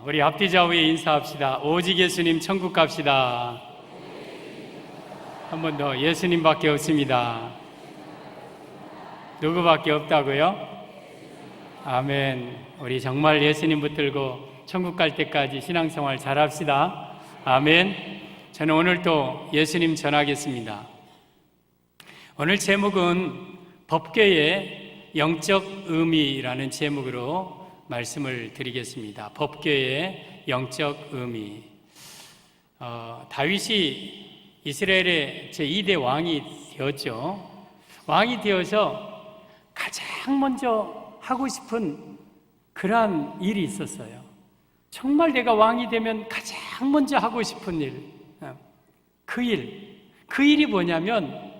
우리 앞뒤 좌우에 인사합시다. 오직 예수님 천국 갑시다. 한 번 더. 예수님밖에 없습니다. 누구밖에 없다고요? 아멘. 우리 정말 예수님 붙들고 천국 갈 때까지 신앙생활 잘합시다. 아멘. 저는 오늘 또 예수님 전하겠습니다. 오늘 제목은 법궤의 영적 의미라는 제목으로 말씀을 드리겠습니다. 법궤의 영적 의미. 다윗이 이스라엘의 제2대 왕이 되었죠. 왕이 되어서 가장 먼저 하고 싶은 그러한 일이 있었어요. 정말 내가 왕이 되면 가장 먼저 하고 싶은 일. 그 일이 뭐냐면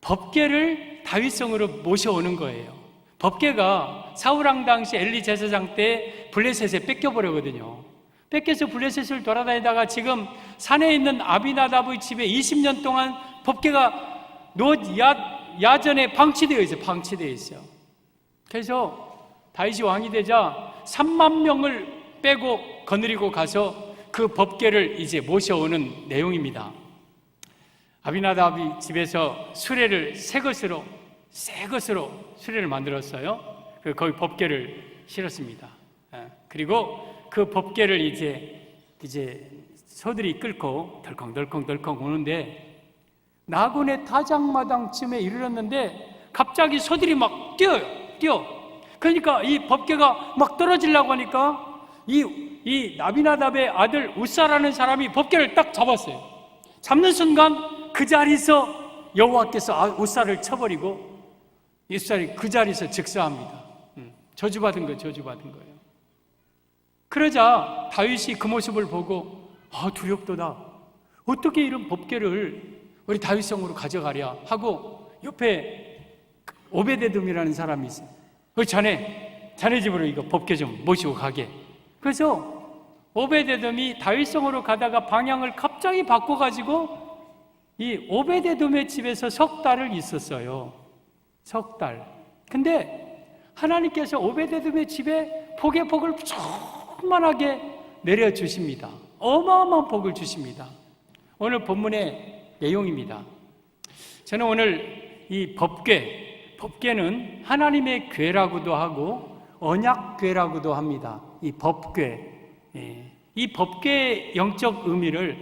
법궤를 다윗성으로 모셔오는 거예요. 법궤가 사울왕 당시 엘리 제사장 때 블레셋에 뺏겨버리거든요. 뺏겨서 블레셋을 돌아다니다가 지금 산에 있는 아비나답의 집에 20년 동안 법궤가 야전에 방치되어 있어요. 그래서 다윗이 왕이 되자 3만 명을 빼고 거느리고 가서 그 법궤를 이제 모셔오는 내용입니다. 아비나답이 집에서 수레를 새 것으로 수레를 만들었어요. 거기 법궤를 실었습니다. 그리고 그 법궤를 이제 소들이 끌고 덜컹덜컹 오는데 나곤의 타작마당쯤에 이르렀는데 갑자기 소들이 막 뛰어. 그러니까 이 법궤가 막 떨어지려고 하니까 이 아비나답의 아들 우사라는 사람이 법궤를 딱 잡았어요. 잡는 순간 그 자리에서 여호와께서 우사를 쳐버리고 우사를 그 자리에서 즉사합니다. 저주받은 거예요. 그러자 다윗이 그 모습을 보고 두렵도다. 어떻게 이런 법궤를 우리 다윗성으로 가져가랴 하고 옆에 오베데돔이라는 사람이 있어요. 자네 집으로 이거 법궤 좀 모시고 가게. 그래서 오베데돔이 다윗성으로 가다가 방향을 갑자기 바꿔가지고 이 오베데돔의 집에서 석 달을 있었어요. 석 달. 근데 하나님께서 오베데돔의 집에 복의 복을 충만하게 내려주십니다. 어마어마한 복을 주십니다. 오늘 본문의 내용입니다. 저는 오늘 이 법궤는 하나님의 궤라고도 하고 언약궤라고도 합니다. 이 법궤. 이 법궤의 영적 의미를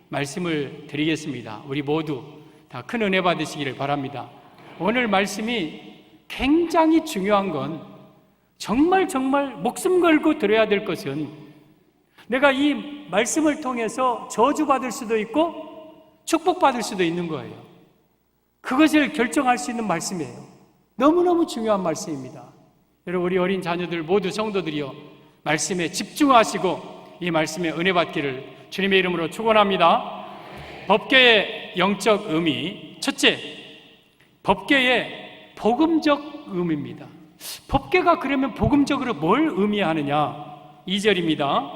말씀을 드리겠습니다. 우리 모두 다 큰 은혜 받으시기를 바랍니다. 오늘 말씀이 굉장히 중요한 건 정말 목숨 걸고 들어야 될 것은 내가 이 말씀을 통해서 저주받을 수도 있고 축복받을 수도 있는 거예요. 그것을 결정할 수 있는 말씀이에요. 너무너무 중요한 말씀입니다. 여러분, 우리 어린 자녀들 모두 성도들이요, 말씀에 집중하시고 이 말씀에 은혜 받기를 주님의 이름으로 축원합니다. 법궤의 영적 의미, 첫째, 법궤의 복음적 의미입니다. 법궤가 그러면 복음적으로 뭘 의미하느냐? 2절입니다.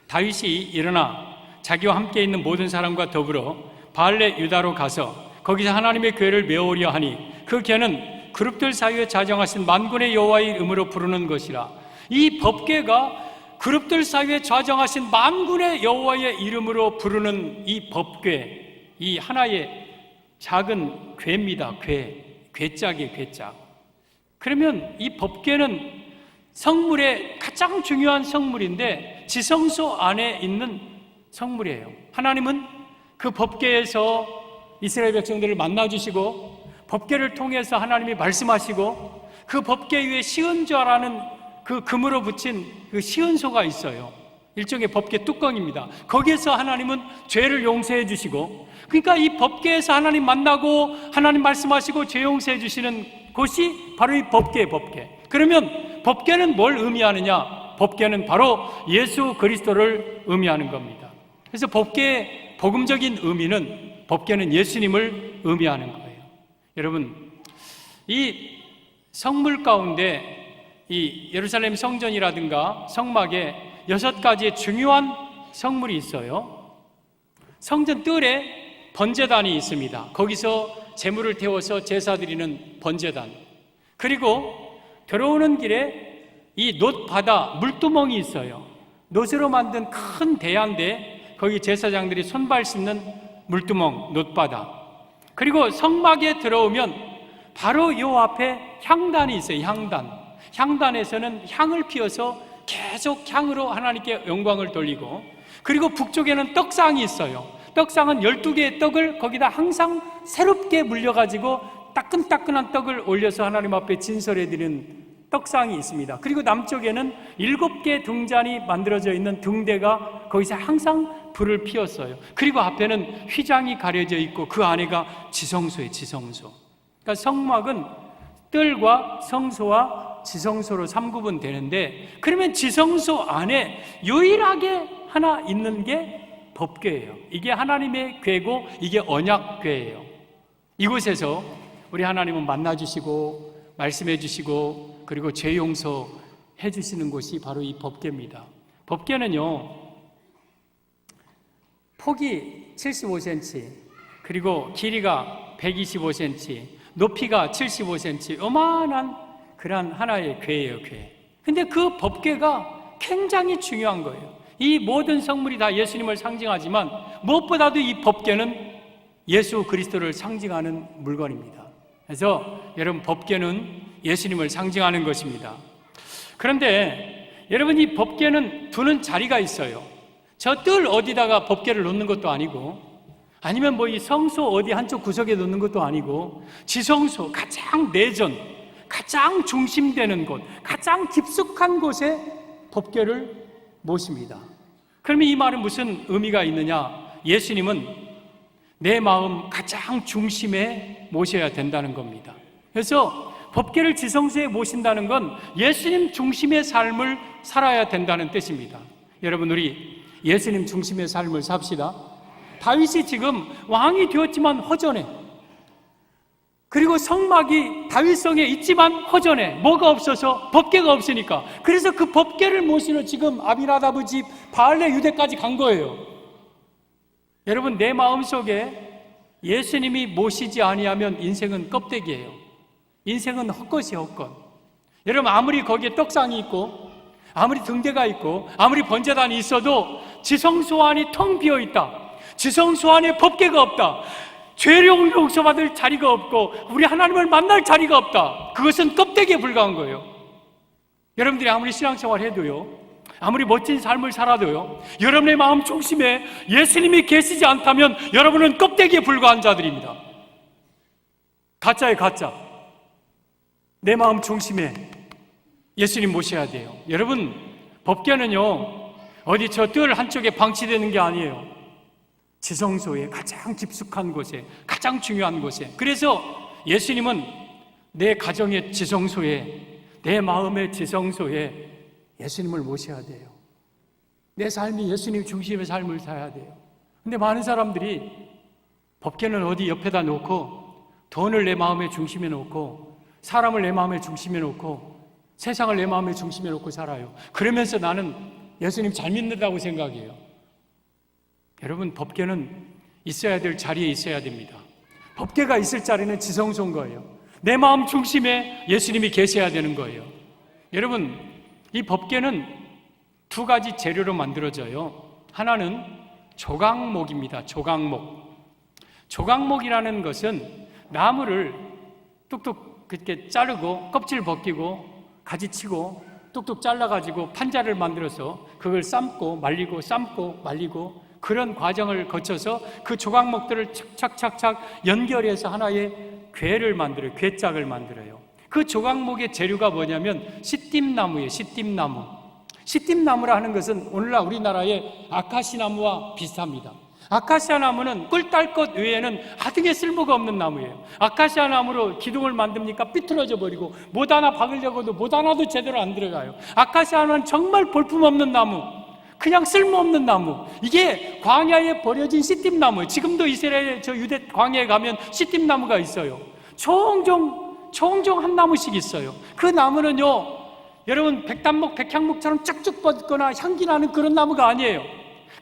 다윗이 일어나 자기와 함께 있는 모든 사람과 더불어 바알레 유다로 가서 거기서 하나님의 궤를 메우려 하니 그 궤는 그룹들 사이에 좌정하신 만군의 여호와의 이름으로 부르는 것이라. 이 법궤가 그룹들 사이에 좌정하신 만군의 여호와의 이름으로 부르는 이 법궤, 이 하나의 작은 궤입니다. 궤짝이에요, 궤짝. 그러면 이 법궤는 성물의 가장 중요한 성물인데 지성소 안에 있는 성물이에요. 하나님은 그 법궤에서 이스라엘 백성들을 만나주시고 법궤를 통해서 하나님이 말씀하시고 그 법궤 위에 시은좌라는 그 금으로 붙인 그 시은소가 있어요. 일종의 법궤 뚜껑입니다. 거기에서 하나님은 죄를 용서해 주시고, 그러니까 이 법궤에서 하나님 만나고 하나님 말씀하시고 죄 용서해 주시는 곳이 바로 이 법궤. 그러면 법궤는 뭘 의미하느냐? 법궤는 바로 예수 그리스도를 의미하는 겁니다. 그래서 법궤의 복음적인 의미는, 법궤는 예수님을 의미하는 거예요. 여러분, 이 성물 가운데 이 예루살렘 성전이라든가 성막에 6가지의 중요한 성물이 있어요. 성전 뜰에 번제단이 있습니다. 거기서 제물을 태워서 제사 드리는 번제단. 그리고 들어오는 길에 이 놋바다 물두멍이 있어요. 놋으로 만든 큰 대야인데 거기 제사장들이 손발 씻는 물두멍, 놋바다. 그리고 성막에 들어오면 바로 요 앞에 향단이 있어요. 향단에서는 향을 피워서 계속 향으로 하나님께 영광을 돌리고, 그리고 북쪽에는 떡상이 있어요. 떡상은 12개의 떡을 거기다 항상 새롭게 물려가지고 따끈따끈한 떡을 올려서 하나님 앞에 진설해드리는 떡상이 있습니다. 그리고 남쪽에는 7개의 등잔이 만들어져 있는 등대가 거기서 항상 불을 피웠어요. 그리고 앞에는 휘장이 가려져 있고 그 안에가 지성소예요. 지성소. 그러니까 성막은 뜰과 성소와 지성소로 3구분 되는데, 그러면 지성소 안에 유일하게 하나 있는 게 법궤예요. 이게 하나님의 궤고 이게 언약궤예요. 이곳에서 우리 하나님은 만나주시고 말씀해 주시고 그리고 죄 용서해 주시는 곳이 바로 이 법궤입니다. 법궤는요, 폭이 75cm, 그리고 길이가 125cm, 높이가 75cm, 요만한 그런 하나의 궤예요, 궤. 근데 그 법궤가 굉장히 중요한 거예요. 이 모든 성물이 다 예수님을 상징하지만 무엇보다도 이 법궤는 예수 그리스도를 상징하는 물건입니다. 그래서 여러분, 법궤는 예수님을 상징하는 것입니다. 그런데 여러분, 이 법궤는 두는 자리가 있어요. 저 뜰 어디다가 법궤를 놓는 것도 아니고, 아니면 뭐 이 성소 어디 한쪽 구석에 놓는 것도 아니고, 지성소 가장 내전, 가장 중심되는 곳, 가장 깊숙한 곳에 법궤를 모십니다. 그러면 이 말은 무슨 의미가 있느냐? 예수님은 내 마음 가장 중심에 모셔야 된다는 겁니다. 그래서 법궤를 지성소에 모신다는 건 예수님 중심의 삶을 살아야 된다는 뜻입니다. 여러분, 우리 예수님 중심의 삶을 삽시다. 다윗이 지금 왕이 되었지만 허전해. 그리고 성막이 다윗성에 있지만 허전해. 뭐가 없어서? 법궤가 없으니까. 그래서 그 법궤를 모시러 지금 아비나답의 집 바알레 유대까지 간 거예요. 여러분, 내 마음속에 예수님이 모시지 아니하면 인생은 껍데기예요. 인생은 헛것이에요, 헛것. 여러분, 아무리 거기에 떡상이 있고 아무리 등대가 있고 아무리 번제단이 있어도 지성소 안이 텅 비어있다, 지성소 안에 법궤가 없다, 죄를 용서받을 자리가 없고 우리 하나님을 만날 자리가 없다, 그것은 껍데기에 불과한 거예요. 여러분들이 아무리 신앙생활 해도요, 아무리 멋진 삶을 살아도요, 여러분의 마음 중심에 예수님이 계시지 않다면 여러분은 껍데기에 불과한 자들입니다. 가짜예요, 가짜. 내 마음 중심에 예수님 모셔야 돼요. 여러분, 법궤는요 어디 저 뜰 한쪽에 방치되는 게 아니에요. 지성소에 가장 깊숙한 곳에, 가장 중요한 곳에. 그래서 예수님은 내 가정의 지성소에, 내 마음의 지성소에 예수님을 모셔야 돼요. 내 삶이 예수님 중심의 삶을 살아야 돼요. 근데 많은 사람들이 법궤는 어디 옆에다 놓고 돈을 내 마음의 중심에 놓고 사람을 내 마음의 중심에 놓고 세상을 내 마음의 중심에 놓고 살아요. 그러면서 나는 예수님 잘 믿는다고 생각해요. 여러분, 법궤는 있어야 될 자리에 있어야 됩니다. 법궤가 있을 자리는 지성소인 거예요. 내 마음 중심에 예수님이 계셔야 되는 거예요. 여러분, 이 법궤는 두 가지 재료로 만들어져요. 하나는 조각목입니다. 조각목. 조각목이라는 것은 나무를 뚝뚝 그렇게 자르고 껍질 벗기고 가지 치고 뚝뚝 잘라가지고 판자를 만들어서 그걸 삶고 말리고 삶고 말리고 그런 과정을 거쳐서 그 조각목들을 착착착착 연결해서 하나의 궤를 만들어요. 궤짝을 만들어요. 그 조각목의 재료가 뭐냐면 시띠나무예요. 시띠나무. 시띠나무라 하는 것은 오늘날 우리나라의 아카시나무와 비슷합니다. 아카시아 나무는 꿀 딸 것 외에는 하등에 쓸모가 없는 나무예요. 아카시아 나무로 기둥을 만듭니까? 삐뚤어져 버리고 못 하나 박으려고도 못 하나도 제대로 안 들어가요. 아카시아는 정말 볼품없는 나무, 그냥 쓸모없는 나무. 이게 광야에 버려진 시띠나무예요. 지금도 이스라엘 저 유대 광야에 가면 시띠나무가 있어요. 종종 한 나무씩 있어요. 그 나무는요, 여러분 백단목, 백향목처럼 쭉쭉 뻗거나 향기 나는 그런 나무가 아니에요.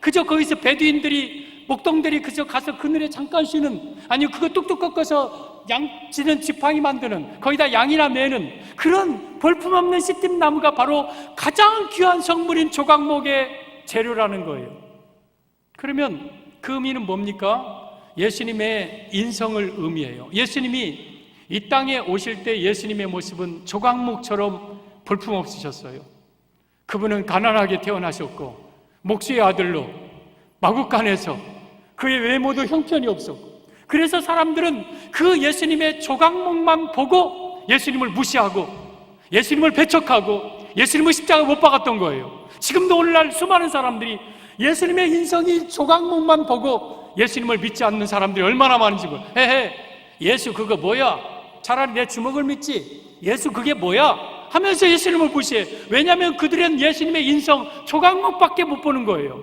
그저 거기서 베두인들이 목동들이 그저 가서 그늘에 잠깐 쉬는, 아니 그거 뚝뚝 꺾어서 양치는 지팡이 만드는, 거기다 양이나 매는 그런 볼품없는 씨띠나무가 바로 가장 귀한 성물인 조각목의 재료라는 거예요. 그러면 그 의미는 뭡니까? 예수님의 인성을 의미해요. 예수님이 이 땅에 오실 때 예수님의 모습은 조각목처럼 볼품없으셨어요. 그분은 가난하게 태어나셨고 목수의 아들로 마구간에서 그의 외모도 형편이 없었고, 그래서 사람들은 그 예수님의 조각목만 보고 예수님을 무시하고 예수님을 배척하고 예수님을 십자가 못 박았던 거예요. 지금도 오늘날 수많은 사람들이 예수님의 인성이 조각목만 보고 예수님을 믿지 않는 사람들이 얼마나 많은지 몰라요. 헤헤, 예수 그거 뭐야? 차라리 내 주먹을 믿지, 예수 그게 뭐야? 하면서 예수님을 무시해. 왜냐하면 그들은 예수님의 인성 조각목밖에 못 보는 거예요.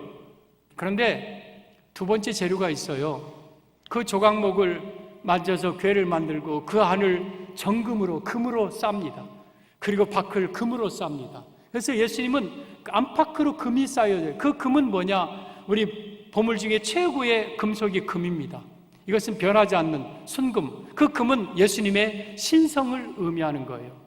그런데 두 번째 재료가 있어요. 그 조각목을 만져서 궤를 만들고 그 안을 정금으로, 금으로 쌉니다. 그리고 밖을 금으로 쌉니다. 그래서 예수님은 안팎으로 금이 쌓여져요. 그 금은 뭐냐? 우리 보물 중에 최고의 금속이 금입니다. 이것은 변하지 않는 순금. 그 금은 예수님의 신성을 의미하는 거예요.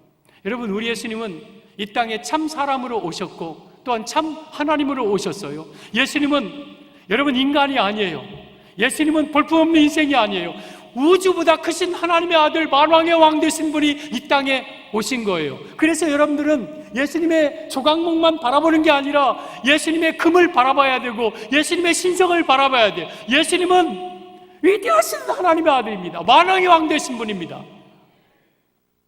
여러분, 우리 예수님은 이 땅에 참 사람으로 오셨고 또한 참 하나님으로 오셨어요. 예수님은 여러분 인간이 아니에요. 예수님은 볼품없는 인생이 아니에요. 우주보다 크신 하나님의 아들, 만왕의 왕 되신 분이 이 땅에 오신 거예요. 그래서 여러분들은 예수님의 조각목만 바라보는 게 아니라 예수님의 금을 바라봐야 되고 예수님의 신성을 바라봐야 돼요. 예수님은 위대하신 하나님의 아들입니다. 만왕의 왕 되신 분입니다.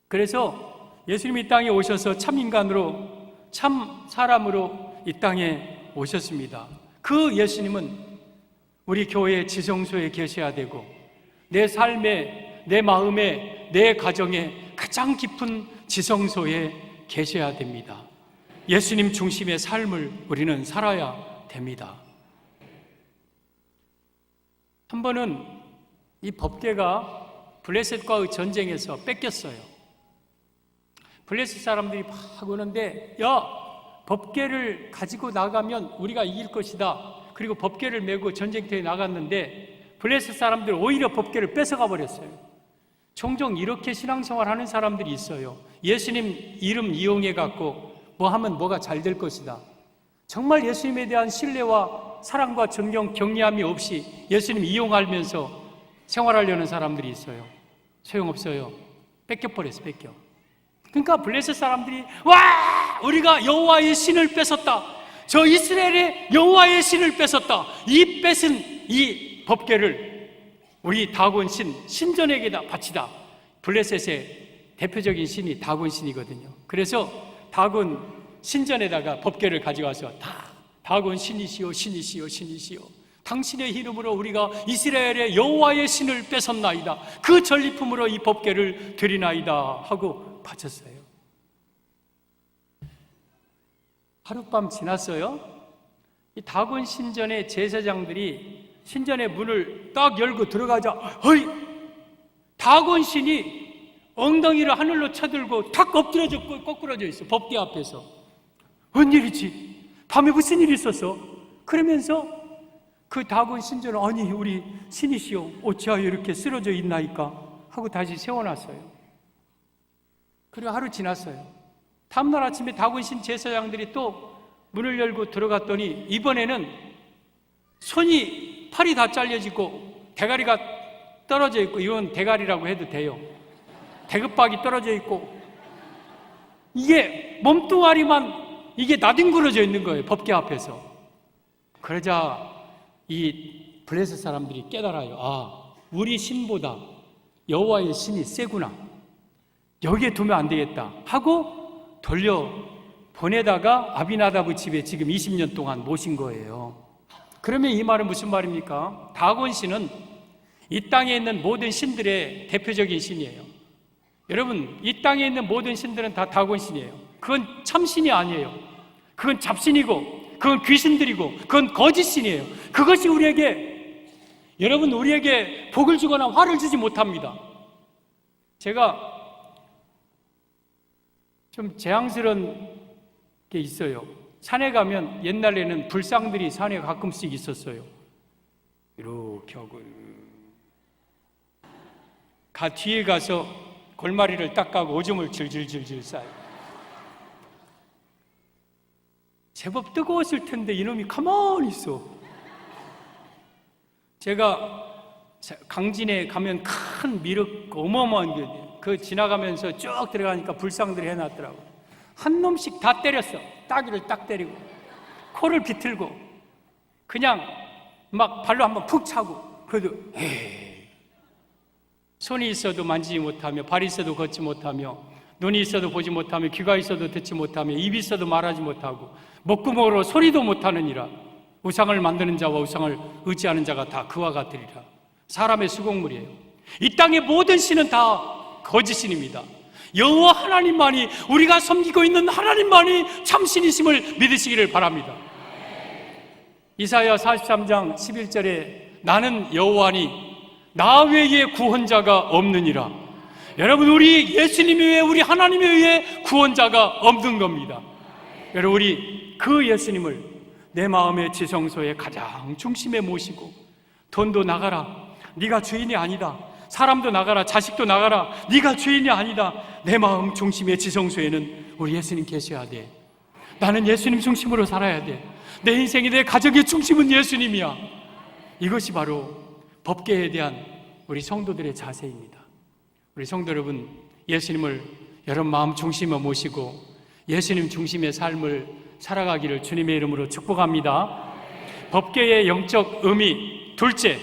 그래서 예수님이 이 땅에 오셔서 참 인간으로, 참 사람으로 이 땅에 오셨습니다. 그 예수님은 우리 교회의 지성소에 계셔야 되고 내 삶에, 내 마음에, 내 가정에 가장 깊은 지성소에 계셔야 됩니다. 예수님 중심의 삶을 우리는 살아야 됩니다. 한 번은 이 법궤가 블레셋과의 전쟁에서 뺏겼어요. 블레셋 사람들이 막 오는데, 야, 법궤를 가지고 나가면 우리가 이길 것이다. 그리고 법궤를 메고 전쟁터에 나갔는데 블레셋 사람들 오히려 법궤를 뺏어가 버렸어요. 종종 이렇게 신앙생활 하는 사람들이 있어요. 예수님 이름 이용해 갖고 뭐 하면 뭐가 잘 될 것이다. 정말 예수님에 대한 신뢰와 사랑과 존경, 경외함이 없이 예수님 이용하면서 생활하려는 사람들이 있어요. 소용없어요. 뺏겨버렸어, 뺏겨. 그러니까 블레셋 사람들이 와! 우리가 여호와의 신을 뺏었다. 저 이스라엘의 여호와의 신을 뺏었다. 이 뺏은 이 법궤를 우리 다곤 신전에게다 바치다. 블레셋의 대표적인 신이 다곤 신이거든요. 그래서 다곤 신전에다가 법궤를 가져와서 다곤 신이시여, 신이시여, 신이시여, 당신의 이름으로 우리가 이스라엘의 여호와의 신을 뺏었나이다. 그 전리품으로 이 법궤를 드리나이다 하고 바쳤어요. 하룻밤 지났어요. 이 다곤 신전의 제사장들이 신전의 문을 딱 열고 들어가자, 허이! 다곤 신이 엉덩이를 하늘로 쳐들고 탁 엎드려져 거꾸러져 있어. 법궤 앞에서. 웬일이지? 밤에 무슨 일이 있었어? 그러면서 그 다곤 신전은 아니 우리 신이시여 어찌하여 이렇게 쓰러져 있나이까 하고 다시 세워놨어요. 그리고 하루 지났어요. 다음날 아침에 다곤 신 제사장들이 또 문을 열고 들어갔더니 이번에는 팔이 다 잘려지고 대가리가 떨어져 있고, 이건 대가리라고 해도 돼요. 대급박이 떨어져 있고 이게 몸뚱아리만 이게 나뒹굴어져 있는 거예요. 법궤 앞에서. 그러자 이 블레셋 사람들이 깨달아요. 아, 우리 신보다 여호와의 신이 세구나. 여기에 두면 안 되겠다 하고 돌려 보내다가 아비나답의 집에 지금 20년 동안 모신 거예요. 그러면 이 말은 무슨 말입니까? 다곤 신은 이 땅에 있는 모든 신들의 대표적인 신이에요. 여러분, 이 땅에 있는 모든 신들은 다 다곤 신이에요. 그건 참신이 아니에요. 그건 잡신이고, 그건 귀신들이고, 그건 거짓신이에요. 그것이 우리에게 복을 주거나 화를 주지 못합니다. 제가 좀 재앙스러운 게 있어요. 산에 가면 옛날에는 불상들이 산에 가끔씩 있었어요. 이렇게 하고 뒤에 가서 골마리를 닦아고 오줌을 질질질질 싸요. 제법 뜨거웠을 텐데 이놈이 가만히 있어. 제가 강진에 가면 큰 미륵 어마어마한 게 그 지나가면서 쭉 들어가니까 불상들이 해놨더라고. 한 놈씩 다 때렸어. 따귀를 딱 때리고 코를 비틀고 그냥 막 발로 한번 푹 차고. 그래도 에이, 손이 있어도 만지지 못하며, 발이 있어도 걷지 못하며, 눈이 있어도 보지 못하며, 귀가 있어도 듣지 못하며, 입이 있어도 말하지 못하고, 목구멍으로 소리도 못하느니라. 우상을 만드는 자와 우상을 의지하는 자가 다 그와 같으리라. 사람의 수공물이에요. 이 땅의 모든 신은 다 거짓신입니다. 여호와 하나님만이, 우리가 섬기고 있는 하나님만이 참신이심을 믿으시기를 바랍니다. 이사야 43장 11절에 나는 여호와니 나 외에 구원자가 없느니라. 여러분, 우리 예수님 외에, 우리 하나님 외에 구원자가 없는 겁니다. 여러분, 우리 그 예수님을 내 마음의 지성소의 가장 중심에 모시고, 돈도 나가라, 네가 주인이 아니다. 사람도 나가라, 자식도 나가라, 네가 주인이 아니다. 내 마음 중심의 지성소에는 우리 예수님 계셔야 돼. 나는 예수님 중심으로 살아야 돼. 내 인생이, 내 가정의 중심은 예수님이야. 이것이 바로 법궤에 대한 우리 성도들의 자세입니다. 우리 성도 여러분, 예수님을 여러분 마음 중심에 모시고 예수님 중심의 삶을 살아가기를 주님의 이름으로 축복합니다. 법궤의 영적 의미 둘째,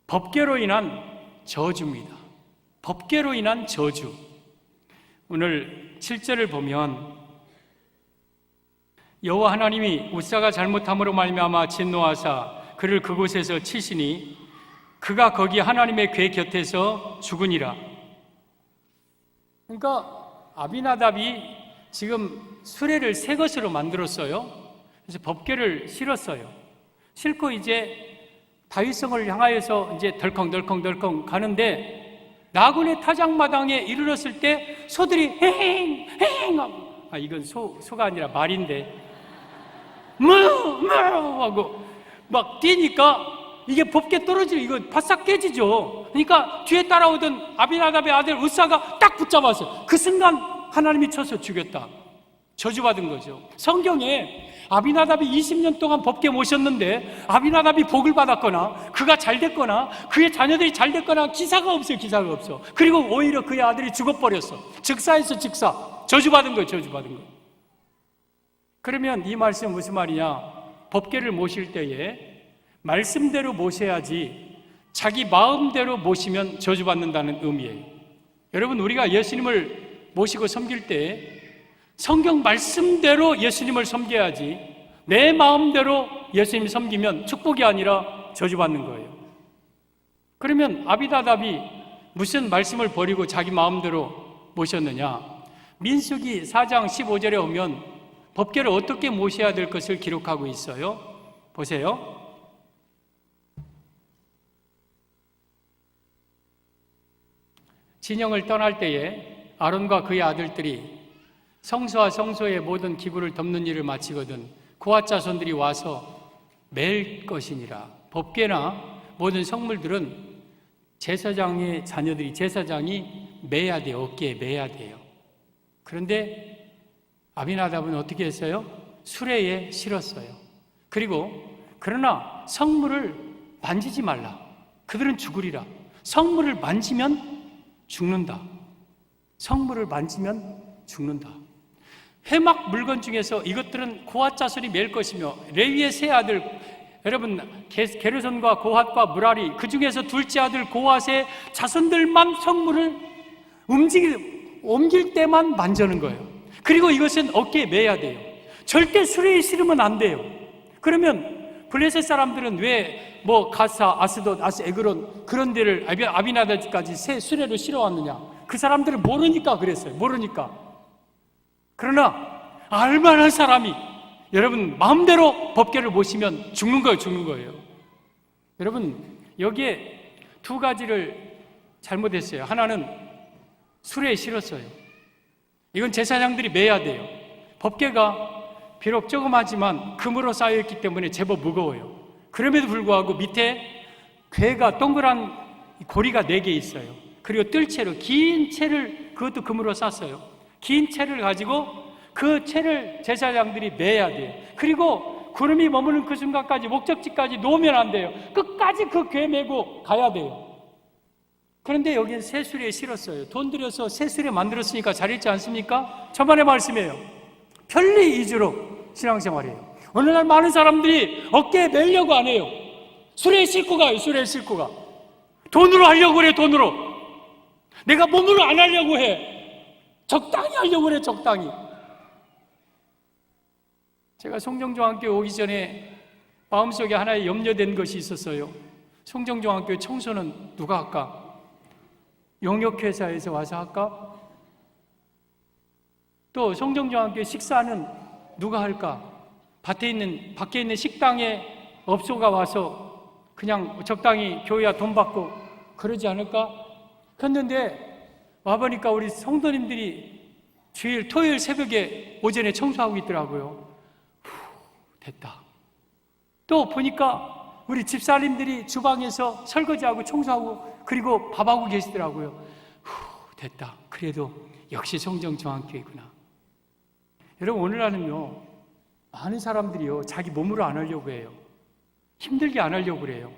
법궤로 인한 저주입니다. 법궤로 인한 저주. 오늘 7절을 보면 여호와 하나님이 우사가 잘못함으로 말미암아 진노하사 그를 그곳에서 치시니 그가 거기 하나님의 궤 곁에서 죽으니라. 그러니까 아비나답이 지금 수레를 새 것으로 만들었어요. 그래서 법궤를 실었어요. 실고 이제 다윗성을 향하여서 이제 덜컹덜컹 가는데 나군의 타작마당에 이르렀을 때 소들이 헤행 헤행 하고, 이건 소가 아니라 말인데 뭐 하고 막 뛰니까 이게 법궤 떨어지고 이거 바싹 깨지죠. 그러니까 뒤에 따라오던 아비나답의 아들 우사가 딱 붙잡았어요. 그 순간 하나님이 쳐서 죽였다. 저주받은 거죠. 성경에 아비나답이 20년 동안 법궤 모셨는데 아비나답이 복을 받았거나 그가 잘 됐거나 그의 자녀들이 잘 됐거나 기사가 없어요. 기사가 없어. 그리고 오히려 그의 아들이 죽어버렸어. 즉사에서 즉사. 저주받은 거예요. 저주받은 거. 그러면 이 말씀은 무슨 말이냐? 법궤를 모실 때에 말씀대로 모셔야지 자기 마음대로 모시면 저주받는다는 의미예요. 여러분, 우리가 예수님을 모시고 섬길 때 성경 말씀대로 예수님을 섬겨야지 내 마음대로 예수님 섬기면 축복이 아니라 저주받는 거예요. 그러면 아비나답이 무슨 말씀을 버리고 자기 마음대로 모셨느냐? 민수기 4장 15절에 오면 법궤를 어떻게 모셔야 될 것을 기록하고 있어요. 보세요. 진영을 떠날 때에 아론과 그의 아들들이 성소와 성소의 모든 기구를 덮는 일을 마치거든 고앗 자손들이 와서 맬 것이니라. 법궤나 모든 성물들은 제사장의 자녀들이, 제사장이 매야 돼요. 어깨에 매야 돼요. 그런데 아비나답은 어떻게 했어요? 수레에 실었어요. 그리고 그러나 성물을 만지지 말라. 그들은 죽으리라. 성물을 만지면 죽는다. 성물을 만지면 죽는다. 회막 물건 중에서 이것들은 고앗 자손이 맬 것이며 레위의 세 아들, 여러분 게르손과 고핫과 무라리, 그 중에서 둘째 아들 고핫의 자손들만 성물을 옮길 때만 만지는 거예요. 그리고 이것은 어깨에 매야 돼요. 절대 수레에 실으면 안 돼요. 그러면 블레셋 사람들은 왜 가사, 아스돗, 에그론 그런 데를 아비나답까지 새 수레로 실어왔느냐? 그 사람들은 모르니까 그랬어요. 모르니까. 그러나 알만한 사람이, 여러분 마음대로 법궤를 모시면 죽는 거예요. 죽는 거예요. 여러분 여기에 두 가지를 잘못했어요. 하나는 수레에 실었어요. 이건 제사장들이 매야 돼요. 법궤가 비록 조그마지만 금으로 쌓여있기 때문에 제법 무거워요. 그럼에도 불구하고 밑에 괴가 동그란 고리가 4개 있어요. 그리고 뜰채로 긴 채를, 그것도 금으로 쌌어요. 긴 채를 가지고 그 채를 제사장들이 매야 돼요. 그리고 구름이 머무는 그 순간까지, 목적지까지 놓으면 안 돼요. 끝까지 그 괴 메고 가야 돼요. 그런데 여기는 새수레에 실었어요. 돈 들여서 새수레 만들었으니까 잘했지 않습니까? 저번에 말씀이에요. 편리 위주로 신앙생활이에요. 어느 날 많은 사람들이 어깨에 매려고 안 해요. 수레에 싣고 가요. 수레에 싣고 가. 돈으로 하려고 그래. 돈으로. 내가 몸으로 안 하려고 해. 적당히 하려고 그래. 적당히. 제가 송정중학교 오기 전에 마음속에 하나의 염려된 것이 있었어요. 송정중학교 청소는 누가 할까? 용역회사에서 와서 할까? 또 송정중학교 식사는 누가 할까? 밖에 있는 식당에 업소가 와서 그냥 적당히 교회와 돈 받고 그러지 않을까? 그랬는데 와보니까 우리 성도님들이 주일, 토요일 새벽에 오전에 청소하고 있더라고요. 됐다. 또 보니까 우리 집사님들이 주방에서 설거지하고 청소하고 그리고 밥하고 계시더라고요. 됐다. 그래도 역시 송정중학교이구나. 여러분, 오늘날은요, 많은 사람들이요, 자기 몸으로 안 하려고 해요. 힘들게 안 하려고 그래요.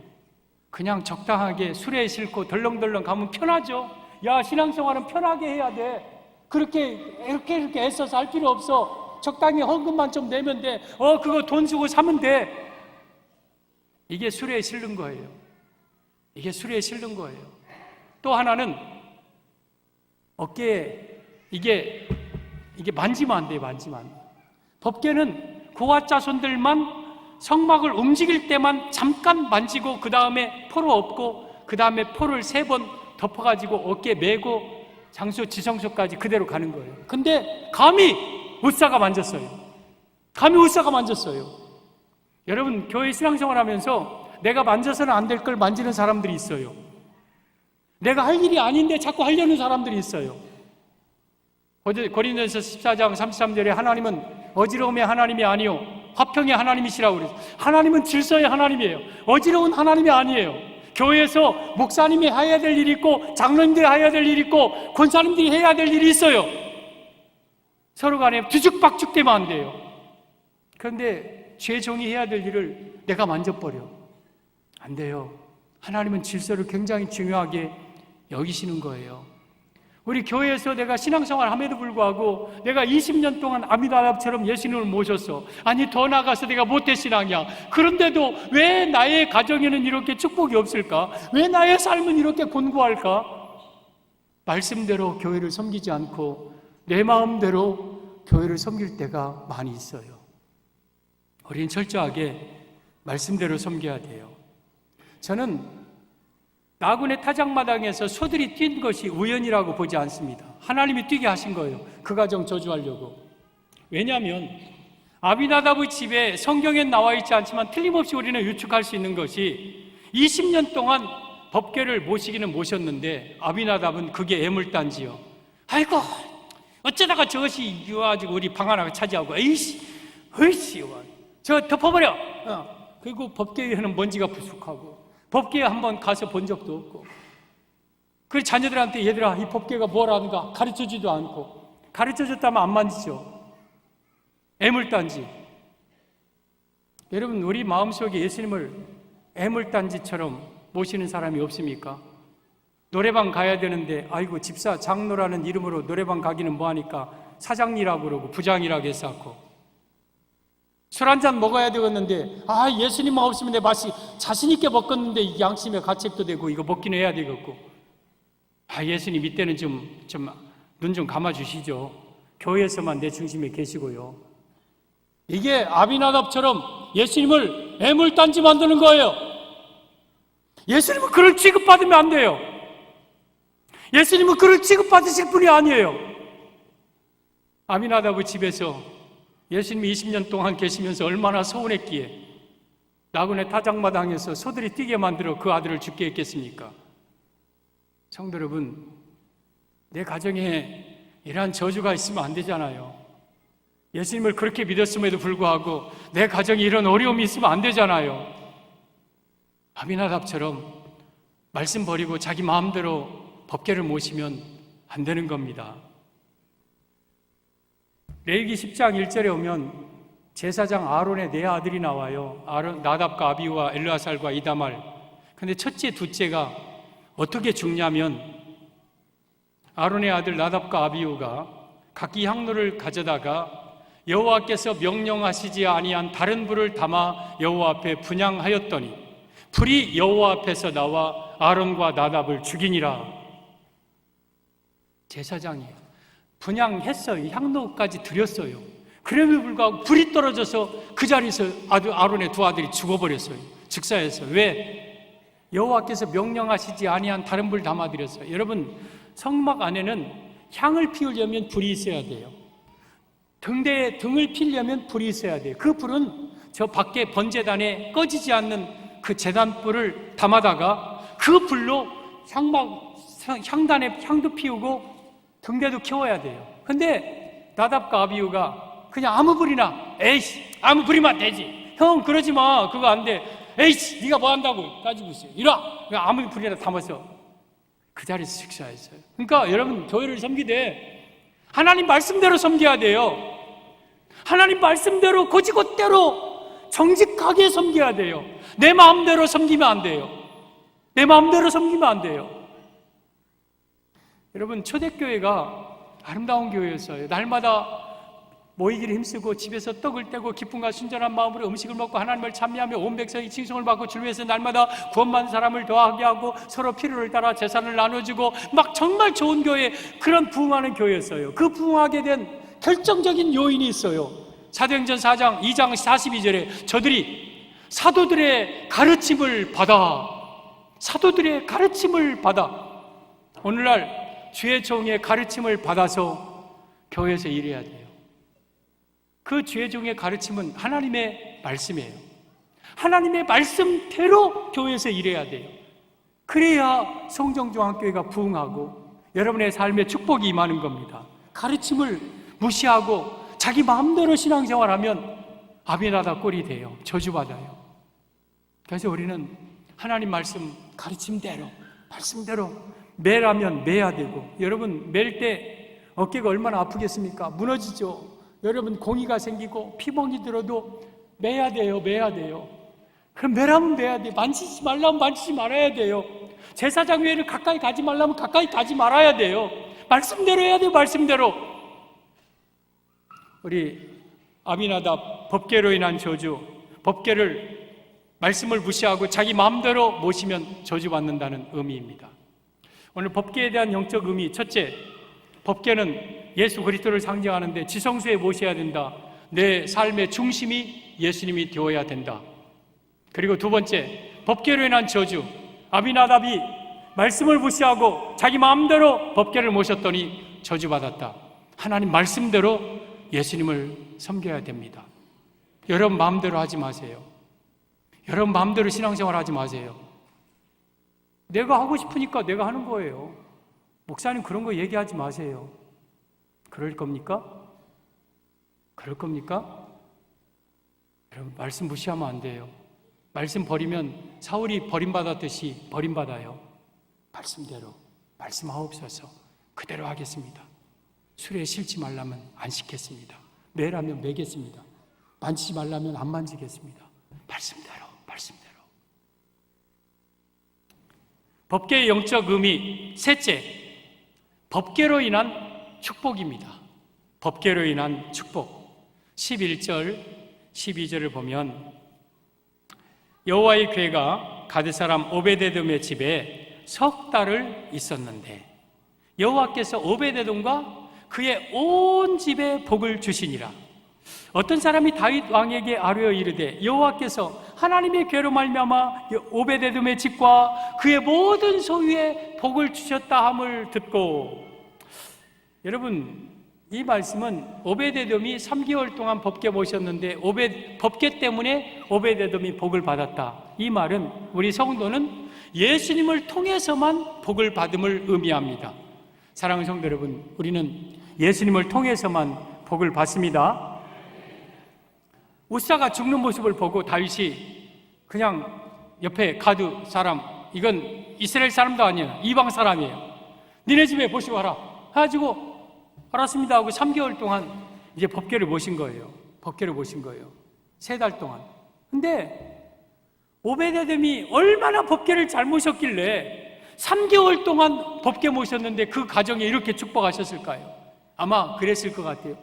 그냥 적당하게 수레에 싣고 덜렁덜렁 가면 편하죠. 야, 신앙생활은 편하게 해야 돼. 이렇게 애써서 할 필요 없어. 적당히 헌금만 좀 내면 돼. 그거 돈 주고 사면 돼. 이게 수레에 실는 거예요. 이게 수레에 실는 거예요. 또 하나는 어깨에 이게 만지면 안 돼요. 만지면 안 돼요. 법궤는 고아자손들만 성막을 움직일 때만 잠깐 만지고 그 다음에 포로 엎고 그 다음에 포를 3번 덮어가지고 어깨에 메고 장소 지성소까지 그대로 가는 거예요. 근데 감히 의사가 만졌어요. 감히 의사가 만졌어요. 여러분, 교회 신앙생활 하면서 내가 만져서는 안 될 걸 만지는 사람들이 있어요. 내가 할 일이 아닌데 자꾸 하려는 사람들이 있어요. 고린도전서 14장 33절에 하나님은 어지러움의 하나님이 아니요 화평의 하나님이시라고 그랬어요. 하나님은 질서의 하나님이에요. 어지러운 하나님이 아니에요. 교회에서 목사님이 해야 될 일이 있고 장로님들이 해야 될 일이 있고 권사님들이 해야 될 일이 있어요. 서로 간에 뒤죽박죽되면 안 돼요. 그런데 죄종이 해야 될 일을 내가 만져버려. 안 돼요. 하나님은 질서를 굉장히 중요하게 여기시는 거예요. 우리 교회에서 내가 신앙생활 함에도 불구하고 내가 20년 동안 아미다답처럼 예수님을 모셨어. 아니, 더 나아가서 내가 모태신앙이야. 그런데도 왜 나의 가정에는 이렇게 축복이 없을까? 왜 나의 삶은 이렇게 곤고할까? 말씀대로 교회를 섬기지 않고 내 마음대로 교회를 섬길 때가 많이 있어요. 우리는 철저하게 말씀대로 섬겨야 돼요. 저는 나군의 타작마당에서 소들이 뛴 것이 우연이라고 보지 않습니다. 하나님이 뛰게 하신 거예요. 그 가정 저주하려고. 왜냐하면 아비나답의 집에 성경에 나와 있지 않지만 틀림없이 우리는 유축할 수 있는 것이 20년 동안 법궤를 모시기는 모셨는데 아비나답은 그게 애물단지요. 아이고, 어쩌다가 저것이 이와가지고 우리 방 하나 차지하고 에이씨 저 덮어버려. 그리고 법궤에는 먼지가 부숙하고 법궤에 한번 가서 본 적도 없고, 그 자녀들한테 얘들아 이 법궤가 뭐라는가 가르쳐주지도 않고, 가르쳐줬다면 안 만지죠. 애물단지. 여러분, 우리 마음속에 예수님을 애물단지처럼 모시는 사람이 없습니까? 노래방 가야 되는데 아이고 집사 장로라는 이름으로 노래방 가기는 뭐하니까 사장이라고 그러고 부장이라고 했었고, 술 한잔 먹어야 되겠는데 예수님만 없으면 내 맛이 자신 있게 먹었는데 양심의 가책도 되고 이거 먹기는 해야 되겠고, 예수님 이때는 좀 눈 좀 감아주시죠. 교회에서만 내 중심에 계시고요. 이게 아비나답처럼 예수님을 애물단지 만드는 거예요. 예수님은 그를 취급받으면 안 돼요. 예수님은 그를 취급받으실 분이 아니에요. 아비나답의 집에서 예수님이 20년 동안 계시면서 얼마나 서운했기에 나군의 타작마당에서 소들이 뛰게 만들어 그 아들을 죽게 했겠습니까? 성도 여러분, 내 가정에 이러한 저주가 있으면 안 되잖아요. 예수님을 그렇게 믿었음에도 불구하고 내 가정에 이런 어려움이 있으면 안 되잖아요. 아비나답처럼 말씀 버리고 자기 마음대로 법궤를 모시면 안 되는 겁니다. 레위기 10장 1절에 오면 제사장 아론의 네 아들이 나와요. 나답과 아비후와 엘르아살과 이다말. 근데 첫째, 둘째가 어떻게 죽냐면 아론의 아들 나답과 아비후가 각기 향로를 가져다가 여호와께서 명령하시지 아니한 다른 불을 담아 여호와 앞에 분향하였더니 불이 여호와 앞에서 나와 아론과 나답을 죽이니라. 제사장이에요. 분향했어요. 향로까지 드렸어요. 그럼에도 불구하고 불이 떨어져서 그 자리에서 아론의 두 아들이 죽어버렸어요. 즉사했어요. 왜? 여호와께서 명령하시지 아니한 다른 불 담아드렸어요. 여러분, 성막 안에는 향을 피우려면 불이 있어야 돼요. 등을 피우려면 불이 있어야 돼요. 그 불은 저 밖에 번제단에 꺼지지 않는 그 제단불을 담아다가 그 불로 향단에 향도 피우고 등대도 키워야 돼요. 근데 나답과 아비후가 그냥 아무 불이나, 에이씨, 아무 불이면 되지. 형, 그러지 마. 그거 안 돼. 에이씨, 네가 뭐 한다고 따지고 있어요. 이라! 아무 불이나 담아서 그 자리에서 식사했어요. 그러니까 여러분, 교회를 섬기되 하나님 말씀대로 섬겨야 돼요. 하나님 말씀대로 고지곳대로 정직하게 섬겨야 돼요. 내 마음대로 섬기면 안 돼요. 내 마음대로 섬기면 안 돼요. 여러분, 초대교회가 아름다운 교회였어요. 날마다 모이기를 힘쓰고 집에서 떡을 떼고 기쁨과 순전한 마음으로 음식을 먹고 하나님을 찬미하며 온 백성이 칭송을 받고 주를 위해서 날마다 구원받는 사람을 더하게 하고 서로 필요를 따라 재산을 나눠주고 막 정말 좋은 교회, 그런 부흥하는 교회였어요. 그 부흥하게 된 결정적인 요인이 있어요. 사도행전 4장 2장 42절에 저들이 사도들의 가르침을 받아 오늘날 주의 종의 가르침을 받아서 교회에서 일해야 돼요. 그 주의 종의 가르침은 하나님의 말씀이에요. 하나님의 말씀대로 교회에서 일해야 돼요. 그래야 성정중앙교회가 부흥하고 여러분의 삶에 축복이 임하는 겁니다. 가르침을 무시하고 자기 마음대로 신앙생활하면 아비나답 꼴이 돼요. 저주받아요. 그래서 우리는 하나님 말씀 가르침대로, 말씀대로 매라면 매야 되고, 여러분 맬 때 어깨가 얼마나 아프겠습니까? 무너지죠. 여러분 공의가 생기고 피멍이 들어도 매야 돼요. 그럼 매라면 매야 돼요. 만지지 말라면 만지지 말아야 돼요. 제사장 외에는 가까이 가지 말라면 가까이 가지 말아야 돼요. 말씀대로 해야 돼요. 말씀대로. 우리 아비나답 법궤로 인한 저주, 법궤를 말씀을 무시하고 자기 마음대로 모시면 저주받는다는 의미입니다. 오늘 법궤에 대한 영적 의미, 첫째, 법궤는 예수 그리스도를 상징하는데 지성소에 모셔야 된다. 내 삶의 중심이 예수님이 되어야 된다. 그리고 두 번째, 법궤로 인한 저주, 아비나답이 말씀을 무시하고 자기 마음대로 법궤를 모셨더니 저주받았다. 하나님 말씀대로 예수님을 섬겨야 됩니다. 여러분 마음대로 하지 마세요. 여러분 마음대로 신앙생활 하지 마세요. 내가 하고 싶으니까 내가 하는 거예요. 목사님 그런 거 얘기하지 마세요. 그럴 겁니까? 그럴 겁니까? 여러분 말씀 무시하면 안 돼요. 말씀 버리면 사울이 버림받았듯이 버림받아요. 말씀대로 말씀하옵소서. 그대로 하겠습니다. 술에 실지 말라면 안 씻겠습니다. 매라면 매겠습니다. 만지지 말라면 안 만지겠습니다. 말씀대로. 법궤의 영적 의미, 셋째, 법궤로 인한 축복입니다. 법궤로 인한 축복. 11절, 12절을 보면 여호와의 궤가 가드 사람 오베데돔의 집에 석 달을 있었는데 여호와께서 오베데돔과 그의 온 집에 복을 주시니라. 어떤 사람이 다윗 왕에게 아뢰어 이르되 여호와께서 하나님의 궤로 말미암아 오베데돔의 집과 그의 모든 소유에 복을 주셨다 함을 듣고, 여러분 이 말씀은 오베데돔이 3개월 동안 법궤 모셨는데 법궤 때문에 오베데돔이 복을 받았다. 이 말은 우리 성도는 예수님을 통해서만 복을 받음을 의미합니다. 사랑하는 성도 여러분, 우리는 예수님을 통해서만 복을 받습니다. 우사가 죽는 모습을 보고 다윗이 그냥 옆에 가드 사람, 이건 이스라엘 사람도 아니에요. 이방 사람이에요. 니네 집에 모시고 와라 해가지고 알았습니다 하고 3개월 동안 이제 법궤를 모신 거예요. 법궤를 모신 거예요. 3달 동안. 근데 오베데돔이 얼마나 법궤를 잘 모셨길래 3개월 동안 법궤 모셨는데 그 가정에 이렇게 축복하셨을까요? 아마 그랬을 것 같아요.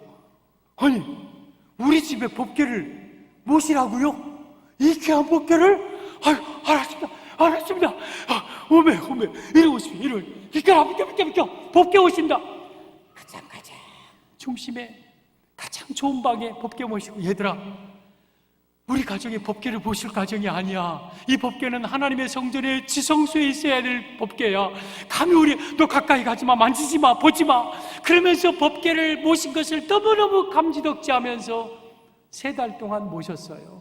아니, 우리 집에 법궤를 모시라고요? 이 귀한 법궤를? 아유, 알았습니다. 오메, 이리 오십시오, 비켜. 법궤 오신다. 가장 중심에 가장 좋은 방에 법궤 모시고, 얘들아, 우리 가정이 법궤를 모실 가정이 아니야. 이 법궤는 하나님의 성전의 지성소에 있어야 될 법궤야. 감히 너 가까이 가지마, 만지지마, 보지마. 그러면서 법궤를 모신 것을 너무너무 감지덕지하면서 3달 동안 모셨어요.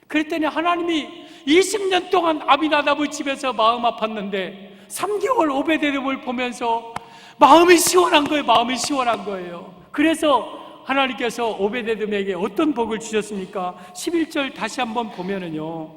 그랬더니 하나님이 20년 동안 아비나답의 집에서 마음 아팠는데 3개월 오베데돔을 보면서 마음이 시원한 거예요. 그래서 하나님께서 오베데돔에게 어떤 복을 주셨습니까? 11절 다시 한번 보면은요,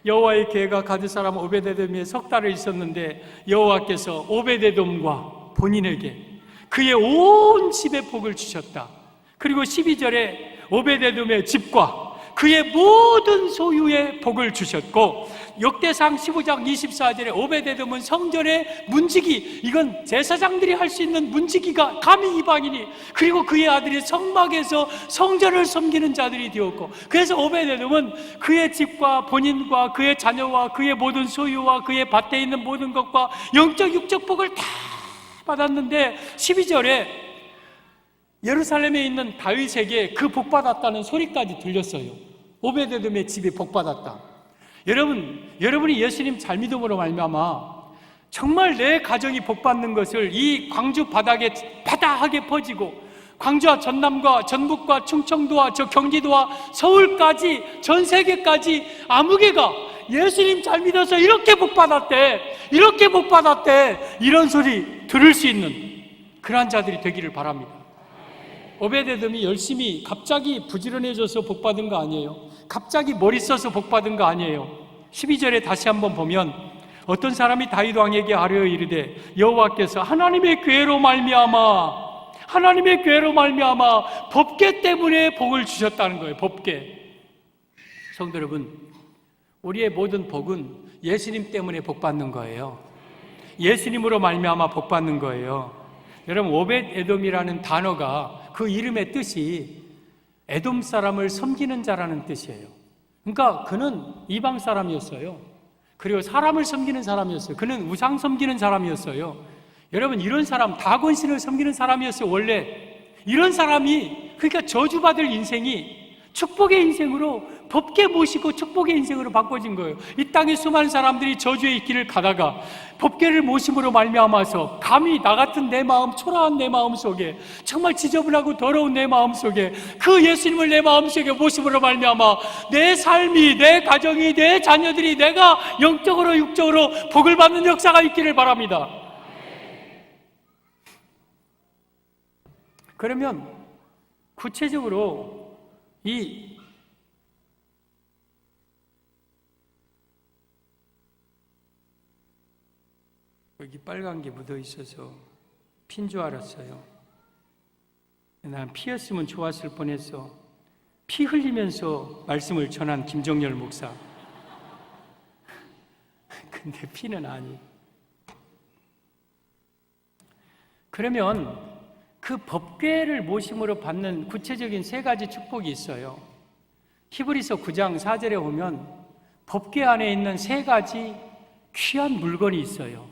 여호와의 궤가 가드 사람 오베데돔에 석 달을 있었는데 여호와께서 오베데돔과 본인에게 그의 온 집에 복을 주셨다. 그리고 12절에 오베데돔의 집과 그의 모든 소유에 복을 주셨고, 역대상 15장 24절에 오베데돔은 성전의 문지기, 이건 제사장들이 할 수 있는 문지기가 감히 이방인이, 그리고 그의 아들이 성막에서 성전을 섬기는 자들이 되었고, 그래서 오베데돔은 그의 집과 본인과 그의 자녀와 그의 모든 소유와 그의 밭에 있는 모든 것과 영적 육적 복을 다 받았는데 12절에 예루살렘에 있는 다윗에게 그 복받았다는 소리까지 들렸어요. 오베데돔의 집이 복받았다. 여러분이 예수님 잘 믿음으로 말미암아 정말 내 가정이 복받는 것을 이 광주 바닥에 바다하게 퍼지고, 광주와 전남과 전북과 충청도와 저 경기도와 서울까지 전 세계까지 아무 개가 예수님 잘 믿어서 이렇게 복받았대, 이런 소리 들을 수 있는 그러한 자들이 되기를 바랍니다. 오베데돔이 열심히 갑자기 부지런해져서 복받은 거 아니에요. 갑자기 머리 써서 복받은 거 아니에요. 12절에 다시 한번 보면 어떤 사람이 다윗 왕에게 아뢰어 이르되 여호와께서 하나님의 궤로 말미암아 법궤 때문에 복을 주셨다는 거예요. 법궤. 성도 여러분, 우리의 모든 복은 예수님 때문에 복받는 거예요. 예수님으로 말미암아 복받는 거예요. 여러분, 오벳에돔이라는 단어가 그 이름의 뜻이 에돔 사람을 섬기는 자라는 뜻이에요. 그러니까 그는 이방 사람이었어요. 그리고 사람을 섬기는 사람이었어요. 그는 우상 섬기는 사람이었어요. 여러분, 이런 사람, 다곤신을 섬기는 사람이었어요. 원래 이런 사람이, 그러니까 저주받을 인생이 축복의 인생으로, 법궤 모시고 축복의 인생으로 바꿔진 거예요. 이 땅에 수많은 사람들이 저주의 길을 가다가 법궤를 모심으로 말미암아서 감히 나 같은 내 마음, 초라한 내 마음 속에, 정말 지저분하고 더러운 내 마음 속에 그 예수님을 내 마음 속에 모심으로 말미암아 내 삶이, 내 가정이, 내 자녀들이, 내가 영적으로 육적으로 복을 받는 역사가 있기를 바랍니다. 그러면 구체적으로 여기 빨간 게 묻어 있어서 핀 줄 알았어요. 난 피였으면 좋았을 뻔했어. 피 흘리면서 말씀을 전한 김정열 목사. 근데 피는 아니. 그러면 그 법궤를 모심으로 받는 구체적인 3가지 축복이 있어요. 히브리서 9장 4절에 보면 법궤 안에 있는 3가지 귀한 물건이 있어요.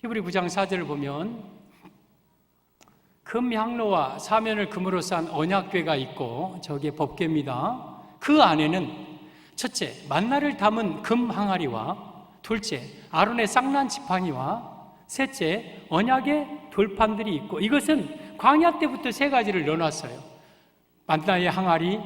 히브리 9장 4절을 보면 금 향로와 사면을 금으로 싼 언약궤가 있고, 저게 법궤입니다. 그 안에는 첫째, 만나를 담은 금 항아리와, 둘째, 아론의 쌍난 지팡이와, 셋째, 언약의 돌판들이 있고, 이것은 광야 때부터 3가지를 넣어놨어요. 만나의 항아리,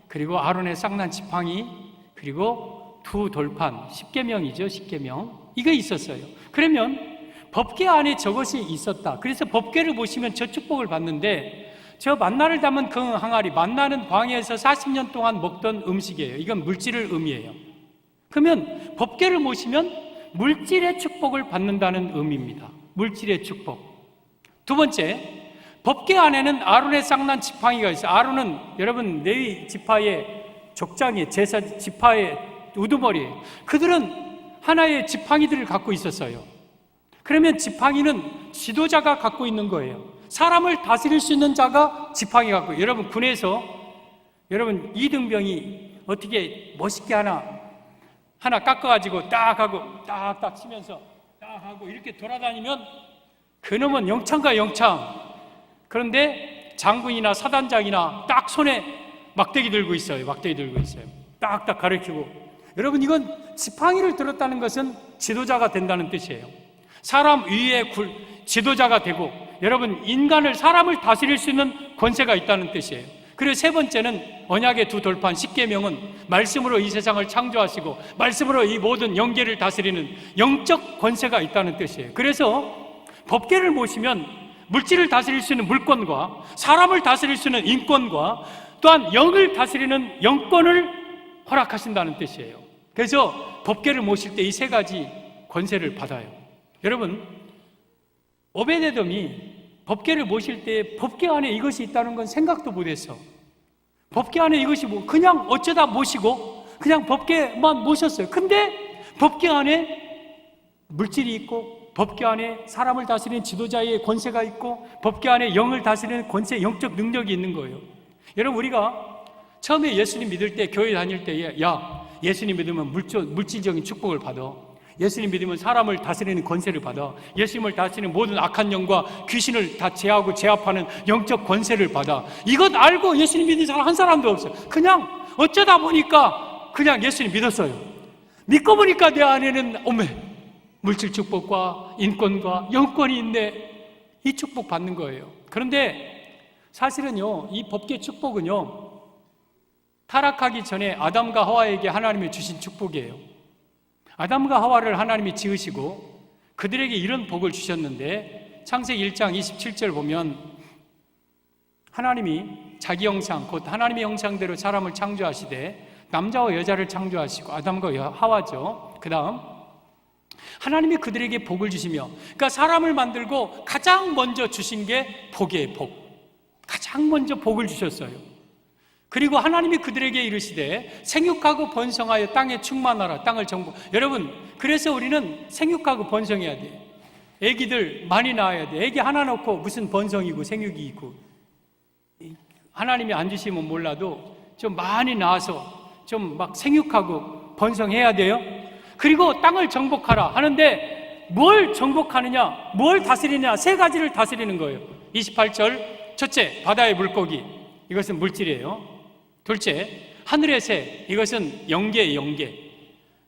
그리고 아론의 쌍난 지팡이, 그리고 2 돌판, 10계명이죠. 10계명. 이거 있었어요. 그러면 법궤 안에 저것이 있었다. 그래서 법궤를 보시면 저 축복을 받는데, 저 만나를 담은 그 항아리, 만나는 광야에서 40년 동안 먹던 음식이에요. 이건 물질을 의미해요. 그러면 법궤를 모시면 물질의 축복을 받는다는 의미입니다. 물질의 축복. 두 번째, 법궤 안에는 아론의 쌍난 지팡이가 있어요. 아론은 여러분 레위 지파의 족장이 제사 지파의 우두머리예요. 그들은 하나의 지팡이들을 갖고 있었어요. 그러면 지팡이는 지도자가 갖고 있는 거예요. 사람을 다스릴 수 있는 자가 지팡이 갖고. 여러분 군에서 여러분 이등병이 어떻게 멋있게 하나 깎아가지고 딱 하고 딱딱 치면서 딱 하고 이렇게 돌아다니면 그놈은 영창과 영창. 그런데 장군이나 사단장이나 딱 손에 막대기 들고 있어요. 막대기 들고 있어요. 딱딱 가르치고. 여러분 이건 지팡이를 들었다는 것은 지도자가 된다는 뜻이에요. 사람 위에 지도자가 되고 여러분 인간을 사람을 다스릴 수 있는 권세가 있다는 뜻이에요. 그리고 세 번째는 언약의 두 돌판 십계명은 말씀으로 이 세상을 창조하시고 말씀으로 이 모든 영계를 다스리는 영적 권세가 있다는 뜻이에요. 그래서 법궤를 모시면 물질을 다스릴 수 있는 물권과 사람을 다스릴 수 있는 인권과 또한 영을 다스리는 영권을 허락하신다는 뜻이에요. 그래서 법궤를 모실 때 이 세 가지 권세를 받아요. 여러분 오베데돔이 법궤를 모실 때 법궤 안에 이것이 있다는 건 생각도 못했어. 법궤 안에 이것이 그냥 어쩌다 모시고 그냥 법궤만 모셨어요. 근데 법궤 안에 물질이 있고 법궤 안에 사람을 다스리는 지도자의 권세가 있고 법궤 안에 영을 다스리는 권세, 영적 능력이 있는 거예요. 여러분 우리가 처음에 예수님 믿을 때 교회 다닐 때에 예수님 믿으면 물질적인 축복을 받아. 예수님 믿으면 사람을 다스리는 권세를 받아. 예수님을 다스리는 모든 악한 영과 귀신을 다 제하고 제압하는 영적 권세를 받아. 이것 알고 예수님 믿는 사람 한 사람도 없어요. 그냥 어쩌다 보니까 그냥 예수님 믿었어요. 믿고 보니까 내 안에는 물질 축복과 인권과 영권이 있네. 이 축복 받는 거예요. 그런데 사실은요, 이 법궤 축복은요, 타락하기 전에 아담과 하와에게 하나님이 주신 축복이에요. 아담과 하와를 하나님이 지으시고 그들에게 이런 복을 주셨는데 창세기 1장 27절 보면 하나님이 자기 형상, 곧 하나님의 형상대로 사람을 창조하시되 남자와 여자를 창조하시고 아담과 하와죠. 그 다음 하나님이 그들에게 복을 주시며, 그러니까 사람을 만들고 가장 먼저 주신 게 복이에요. 복. 가장 먼저 복을 주셨어요. 그리고 하나님이 그들에게 이르시되 생육하고 번성하여 땅에 충만하라. 땅을 정복. 여러분 그래서 우리는 생육하고 번성해야 돼요. 애기들 많이 낳아야 돼. 애기 하나 놓고 무슨 번성이고 생육이 있고. 하나님이 안 주시면 몰라도 좀 많이 낳아서 좀 막 생육하고 번성해야 돼요. 그리고 땅을 정복하라 하는데 뭘 정복하느냐, 뭘 다스리냐, 세 가지를 다스리는 거예요. 28절 첫째, 바다의 물고기. 이것은 물질이에요. 둘째, 하늘의 새. 이것은 영계예요. 영계.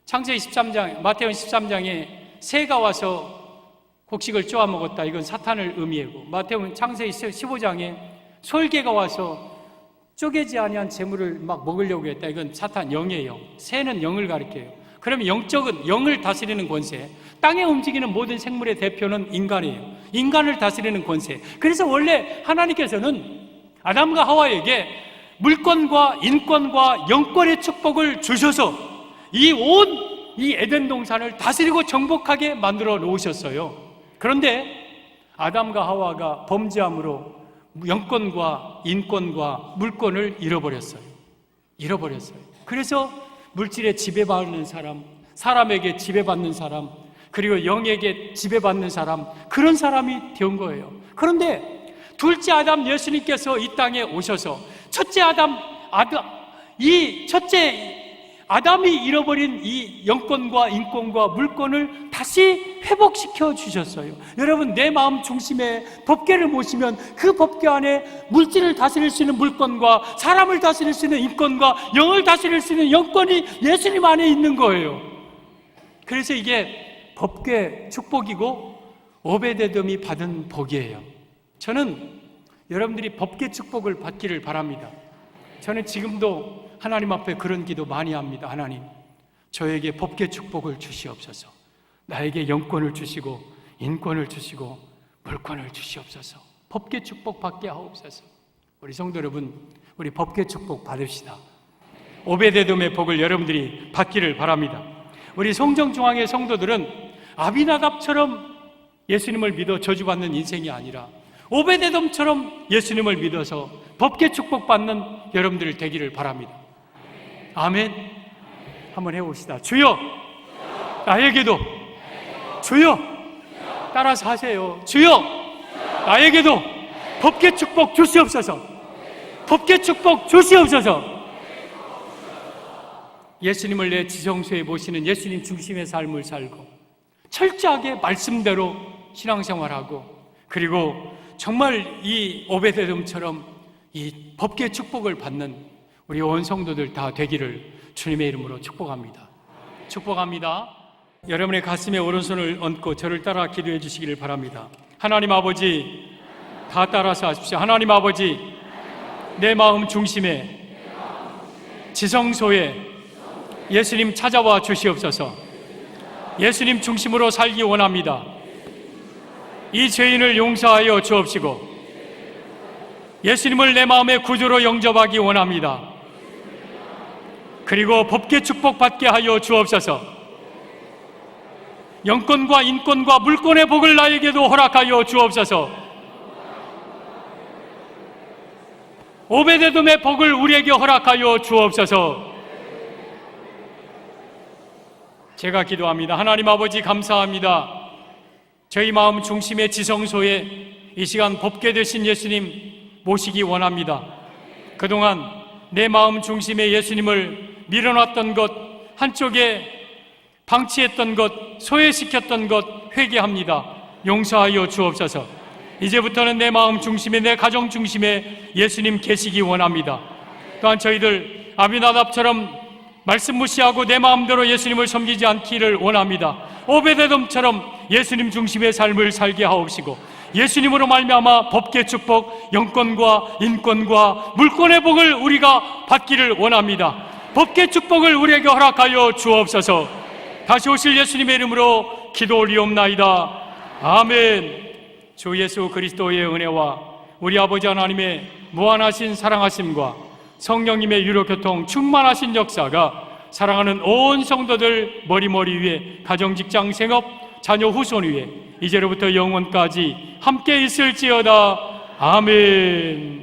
창세기 13장, 마태복음 13장에 새가 와서 곡식을 쪼아 먹었다. 이건 사탄을 의미하고, 마태복음 창세기 15장에 솔개가 와서 쪼개지 아니한 재물을 막 먹으려고 했다. 이건 사탄, 영의 영. 새는 영을 가리켜요. 그러면 영적은 영을 다스리는 권세. 땅에 움직이는 모든 생물의 대표는 인간이에요. 인간을 다스리는 권세. 그래서 원래 하나님께서는 아담과 하와에게 물권과 인권과 영권의 축복을 주셔서 이 에덴 동산을 다스리고 정복하게 만들어 놓으셨어요. 그런데 아담과 하와가 범죄함으로 영권과 인권과 물권을 잃어버렸어요. 그래서 물질에 지배받는 사람, 사람에게 지배받는 사람, 그리고 영에게 지배받는 사람, 그런 사람이 된 거예요. 그런데 둘째 아담 예수님께서 이 땅에 오셔서 첫째 아담이 잃어버린 이 영권과 인권과 물권을 다시 회복시켜 주셨어요. 여러분, 내 마음 중심에 법궤를 모시면 그 법궤 안에 물질을 다스릴 수 있는 물권과 사람을 다스릴 수 있는 인권과 영을 다스릴 수 있는 영권이 예수님 안에 있는 거예요. 그래서 이게 법궤 축복이고 오베데돔이 받은 복이에요. 저는 여러분들이 법궤 축복을 받기를 바랍니다. 저는 지금도 하나님 앞에 그런 기도 많이 합니다. 하나님, 저에게 법궤 축복을 주시옵소서. 나에게 영권을 주시고 인권을 주시고 물권을 주시옵소서. 법궤 축복 받게 하옵소서. 우리 성도 여러분, 우리 법궤 축복 받읍시다. 오베데돔의 복을 여러분들이 받기를 바랍니다. 우리 송정중앙의 성도들은 아비나답처럼 예수님을 믿어 저주받는 인생이 아니라 오베데돔처럼 예수님을 믿어서 법계 축복받는 여러분들 되기를 바랍니다. 아멘. 한번 해봅시다. 주여, 나에게도, 주여, 따라서 하세요. 주여, 나에게도 법계 축복 주시옵소서. 법계 축복 주시옵소서. 예수님을 내 지성소에 모시는 예수님 중심의 삶을 살고 철저하게 말씀대로 신앙생활하고, 그리고 정말 이 오베데돔처럼 이 법계 축복을 받는 우리 온 성도들 다 되기를 주님의 이름으로 축복합니다. 축복합니다. 여러분의 가슴에 오른손을 얹고 저를 따라 기도해 주시기를 바랍니다. 하나님 아버지, 다 따라서 하십시오. 하나님 아버지, 내 마음 중심에 지성소에 예수님 찾아와 주시옵소서. 예수님 중심으로 살기 원합니다. 이 죄인을 용서하여 주옵시고 예수님을 내 마음의 구주로 영접하기 원합니다. 그리고 법계 축복받게 하여 주옵소서. 영권과 인권과 물권의 복을 나에게도 허락하여 주옵소서. 오베데돔의 복을 우리에게 허락하여 주옵소서. 제가 기도합니다. 하나님 아버지, 감사합니다. 저희 마음 중심의 지성소에 이 시간 법계 되신 예수님 모시기 원합니다. 그동안 내 마음 중심에 예수님을 밀어놨던 것, 한쪽에 방치했던 것, 소외시켰던 것 회개합니다. 용서하여 주옵소서. 이제부터는 내 마음 중심에, 내 가정 중심에 예수님 계시기 원합니다. 또한 저희들 아비나답처럼 말씀 무시하고 내 마음대로 예수님을 섬기지 않기를 원합니다. 오베데돔처럼 예수님 중심의 삶을 살게 하옵시고 예수님으로 말미암아 법계 축복, 영권과 인권과 물권의 복을 우리가 받기를 원합니다. 법계 축복을 우리에게 허락하여 주옵소서. 다시 오실 예수님의 이름으로 기도 올리옵나이다. 아멘. 주 예수 그리스도의 은혜와 우리 아버지 하나님의 무한하신 사랑하심과 성령님의 유로교통 충만하신 역사가 사랑하는 온 성도들 머리머리 위에, 가정, 직장, 생업, 자녀, 후손 위에 이제로부터 영원까지 함께 있을지어다. 아멘.